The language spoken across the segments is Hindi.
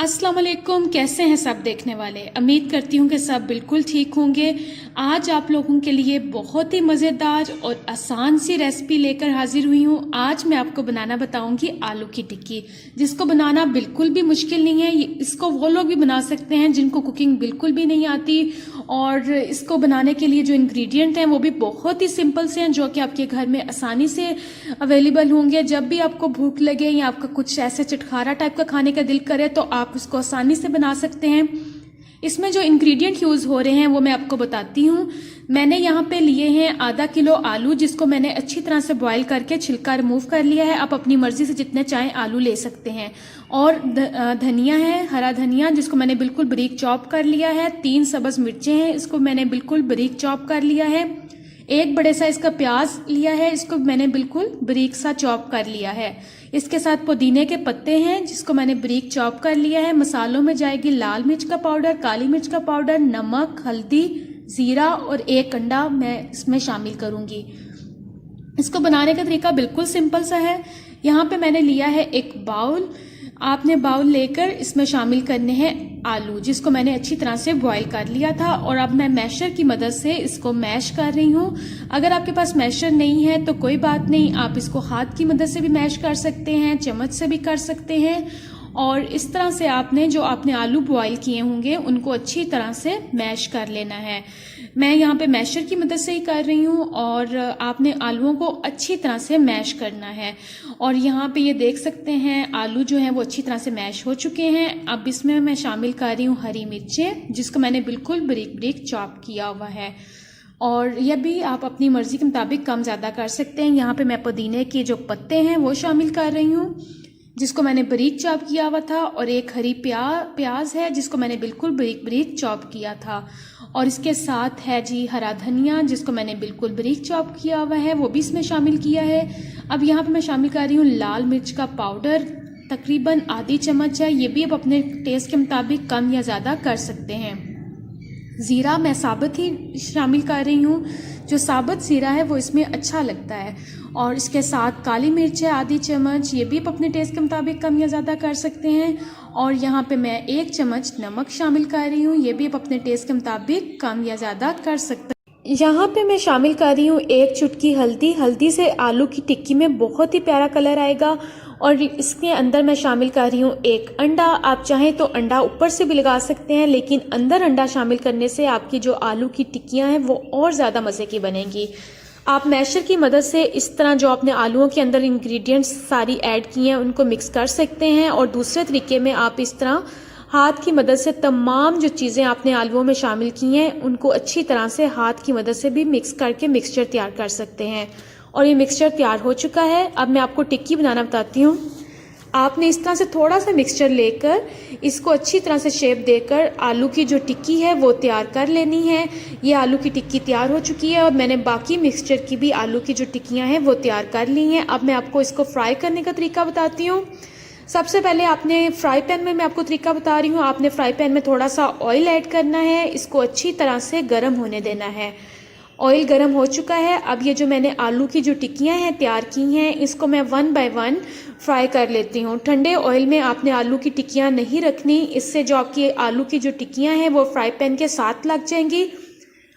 अस्सलाम वालेकुम। कैसे हैं सब देखने वाले? उम्मीद करती हूँ कि सब बिल्कुल ठीक होंगे। आज आप लोगों के लिए बहुत ही मज़ेदार और आसान सी रेसिपी लेकर हाजिर हुई हूँ। आज मैं आपको बनाना बताऊँगी आलू की टिक्की, जिसको बनाना बिल्कुल भी मुश्किल नहीं है। इसको वो लोग भी बना सकते हैं जिनको कुकिंग बिल्कुल भी नहीं आती, और इसको बनाने के लिए जो इंग्रेडिएंट हैं वो भी बहुत ही सिंपल से हैं, जो कि आपके घर में आसानी से अवेलेबल होंगे। जब भी आपको भूख लगे या आपका कुछ ऐसे चटखारा टाइप का खाने का दिल करे तो आप उसको आसानी से बना सकते हैं। इसमें जो इंग्रेडिएंट यूज़ हो रहे हैं वो मैं आपको बताती हूँ। मैंने यहाँ पे लिए हैं आधा किलो आलू, जिसको मैंने अच्छी तरह से बॉईल करके छिलका रिमूव कर लिया है। आप अपनी मर्जी से जितने चाहें आलू ले सकते हैं। और धनिया है, हरा धनिया, जिसको मैंने बिल्कुल बारीक चॉप कर लिया है। 3 सब्ज मिर्चें हैं, इसको मैंने बिल्कुल बारीक चॉप कर लिया है। एक बड़े साइज का प्याज लिया है, इसको मैंने बिल्कुल बारीक सा चॉप कर लिया है। इसके साथ पुदीने के पत्ते हैं, जिसको मैंने बारीक चॉप कर लिया है। मसालों में जाएगी लाल मिर्च का पाउडर, काली मिर्च का पाउडर, नमक, हल्दी, जीरा और 1 अंडा मैं इसमें शामिल करूंगी। इसको बनाने का तरीका बिल्कुल सिंपल सा है। यहाँ पे मैंने लिया है एक बाउल। आपने बाउल लेकर इसमें शामिल करने हैं आलू, जिसको मैंने अच्छी तरह से बॉईल कर लिया था, और अब मैं मैशर की मदद से इसको मैश कर रही हूँ। अगर आपके पास मैशर नहीं है तो कोई बात नहीं, आप इसको हाथ की मदद से भी मैश कर सकते हैं, चम्मच से भी कर सकते हैं। और इस तरह से आपने जो आपने आलू बॉईल किए होंगे उनको अच्छी तरह से मैश कर लेना है। मैं यहाँ पे मैशर की मदद से ही कर रही हूँ, और आपने आलूओं को अच्छी तरह से मैश करना है। और यहाँ पे ये देख सकते हैं आलू जो हैं वो अच्छी तरह से मैश हो चुके हैं। अब इसमें मैं शामिल कर रही हूँ हरी मिर्चें, जिसको मैंने बिल्कुल बारीक बारीक चॉप किया हुआ है। और यह भी आप अपनी मर्जी के मुताबिक कम ज़्यादा कर सकते हैं। यहाँ पे मैं पुदीने के जो पत्ते हैं वो शामिल कर रही हूँ, जिसको मैंने बारीक चॉप किया हुआ था। और एक हरी प्याज है, जिसको मैंने बिल्कुल बारीक बारीक चॉप किया था। और इसके साथ है जी हरा धनिया, जिसको मैंने बिल्कुल बारीक चॉप किया हुआ है, वो भी इसमें शामिल किया है। अब यहाँ पे मैं शामिल कर रही हूँ लाल मिर्च का पाउडर, तकरीबन आधी चम्मच है। ये भी आप अपने टेस्ट के मुताबिक कम या ज़्यादा कर सकते हैं। ज़ीरा मैं साबुत ही शामिल कर रही हूँ, जो साबुत ज़ीरा है वो इसमें अच्छा लगता है। और इसके साथ काली मिर्च है आधी चम्मच, ये भी आप अपने टेस्ट के मुताबिक कम या ज़्यादा कर सकते हैं। और यहाँ पे मैं 1 चम्मच नमक शामिल कर रही हूँ, ये भी आप अपने टेस्ट के मुताबिक कम या ज़्यादा कर सकते हैं। यहाँ पे मैं शामिल कर रही हूँ 1 चुटकी हल्दी। हल्दी से आलू की टिक्की में बहुत ही प्यारा कलर आएगा। और इसके अंदर मैं शामिल कर रही हूँ 1 अंडा। आप चाहें तो अंडा ऊपर से भी लगा सकते हैं, लेकिन अंदर अंडा शामिल करने से आपकी जो आलू की टिक्कियाँ हैं वो और ज़्यादा मज़े की बनेंगी। आप मैशर की मदद से इस तरह जो आपने आलूओं के अंदर इंग्रेडिएंट्स सारी ऐड की हैं उनको मिक्स कर सकते हैं। और दूसरे तरीके में आप इस तरह हाथ की मदद से तमाम जो चीज़ें आपने आलूओं में शामिल की हैं उनको अच्छी तरह से हाथ की मदद से भी मिक्स करके मिक्सचर तैयार कर सकते हैं। और ये मिक्सचर तैयार हो चुका है। अब मैं आपको टिक्की बनाना बताती हूँ। आपने इस तरह से थोड़ा सा मिक्सचर लेकर इसको अच्छी तरह से शेप देकर आलू की जो टिक्की है वो तैयार कर लेनी है। ये आलू की टिक्की तैयार हो चुकी है, और मैंने बाकी मिक्सचर की भी आलू की जो टिक्कियां हैं वो तैयार कर ली हैं। अब मैं आपको इसको फ्राई करने का तरीका बताती हूँ। सबसे पहले आपने फ्राई पैन में मैं आपको तरीका बता रही हूँ। आपने फ्राई पैन में थोड़ा सा ऑयल ऐड करना है, इसको अच्छी तरह से गर्म होने देना है। ऑयल गर्म हो चुका है। अब ये जो मैंने आलू की जो टिक्कियां हैं तैयार की हैं, इसको मैं 1 बाय 1 फ्राई कर लेती हूँ। ठंडे ऑयल में आपने आलू की टिक्कियां नहीं रखनी, इससे जो आपकी आलू की जो टिक्कियां हैं वो फ्राई पैन के साथ लग जाएंगी।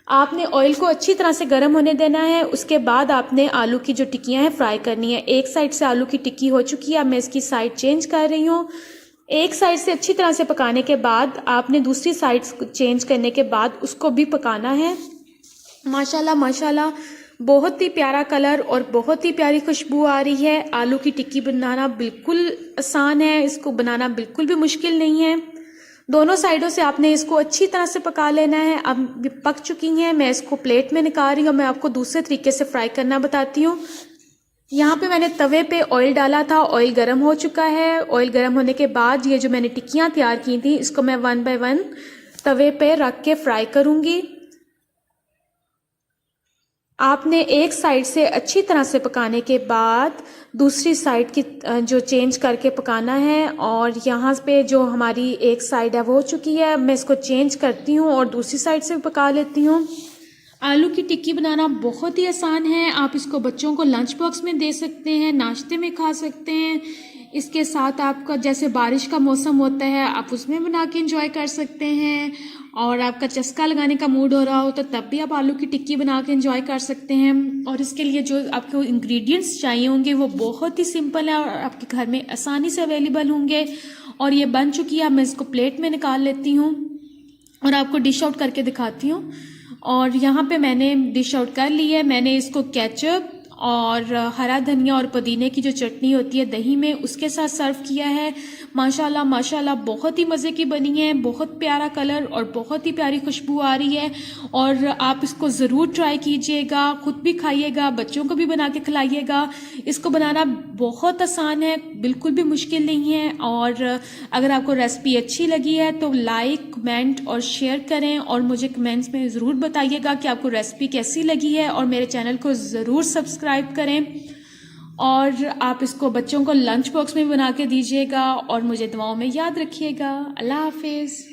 आपने ऑयल को अच्छी तरह से गर्म होने देना है। उसके बाद आपने आलू की जो टिक्कियां हैं फ्राई करनी है। एक साइड से आलू की टिक्की हो चुकी है, अब मैं इसकी साइड चेंज कर रही हूँ। एक साइड से अच्छी तरह से पकाने के बाद आपने दूसरी साइड चेंज करने के बाद उसको भी पकाना है। माशाल्लाह माशाल्लाह, बहुत ही प्यारा कलर और बहुत ही प्यारी खुशबू आ रही है। आलू की टिक्की बनाना बिल्कुल आसान है, इसको बनाना बिल्कुल भी मुश्किल नहीं है। दोनों साइडों से आपने इसको अच्छी तरह से पका लेना है। अब पक चुकी हैं, मैं इसको प्लेट में निकाल रही हूँ। मैं आपको दूसरे तरीके से फ्राई करना बताती हूँ। यहाँ पे मैंने तवे पे ऑयल डाला था, ऑयल गर्म हो चुका है। ऑयल गर्म होने के बाद ये जो मैंने टिक्कियाँ तैयार की थी इसको मैं 1 बाय 1 तवे पे रख के फ्राई करूँगी। आपने एक साइड से अच्छी तरह से पकाने के बाद दूसरी साइड की जो चेंज करके पकाना है। और यहाँ पे जो हमारी एक साइड है वो हो चुकी है, मैं इसको चेंज करती हूँ और दूसरी साइड से भी पका लेती हूँ। आलू की टिक्की बनाना बहुत ही आसान है। आप इसको बच्चों को लंच बॉक्स में दे सकते हैं, नाश्ते में खा सकते हैं, इसके साथ आपका जैसे बारिश का मौसम होता है आप उसमें बना के एंजॉय कर सकते हैं, और आपका चस्का लगाने का मूड हो रहा हो तो तब भी आप आलू की टिक्की बना के एंजॉय कर सकते हैं। और इसके लिए जो आपको इंग्रेडिएंट्स चाहिए होंगे वो बहुत ही सिंपल है और आपके घर में आसानी से अवेलेबल होंगे। और ये बन चुकी है, मैं इसको प्लेट में निकाल लेती हूँ और आपको डिश आउट करके दिखाती हूँ। और यहाँ पे मैंने डिश आउट कर ली है। मैंने इसको केचप और हरा धनिया और पुदीने की जो चटनी होती है दही में, उसके साथ सर्व किया है। माशाल्लाह माशाल्लाह बहुत ही मज़े की बनी है, बहुत प्यारा कलर और बहुत ही प्यारी खुशबू आ रही है। और आप इसको ज़रूर ट्राई कीजिएगा, खुद भी खाइएगा, बच्चों को भी बना के खिलाइएगा। इसको बनाना बहुत आसान है, बिल्कुल भी मुश्किल नहीं है। और अगर आपको रेसिपी अच्छी लगी है तो लाइक, कमेंट और शेयर करें और मुझे कमेंट्स में ज़रूर बताइएगा कि आपको रेसिपी कैसी लगी है। और मेरे चैनल को ज़रूर सब्सक्राइब करें और आप इसको बच्चों को लंच बॉक्स में बना के दीजिएगा और मुझे दुआओं में याद रखिएगा। अल्लाह हाफिज़।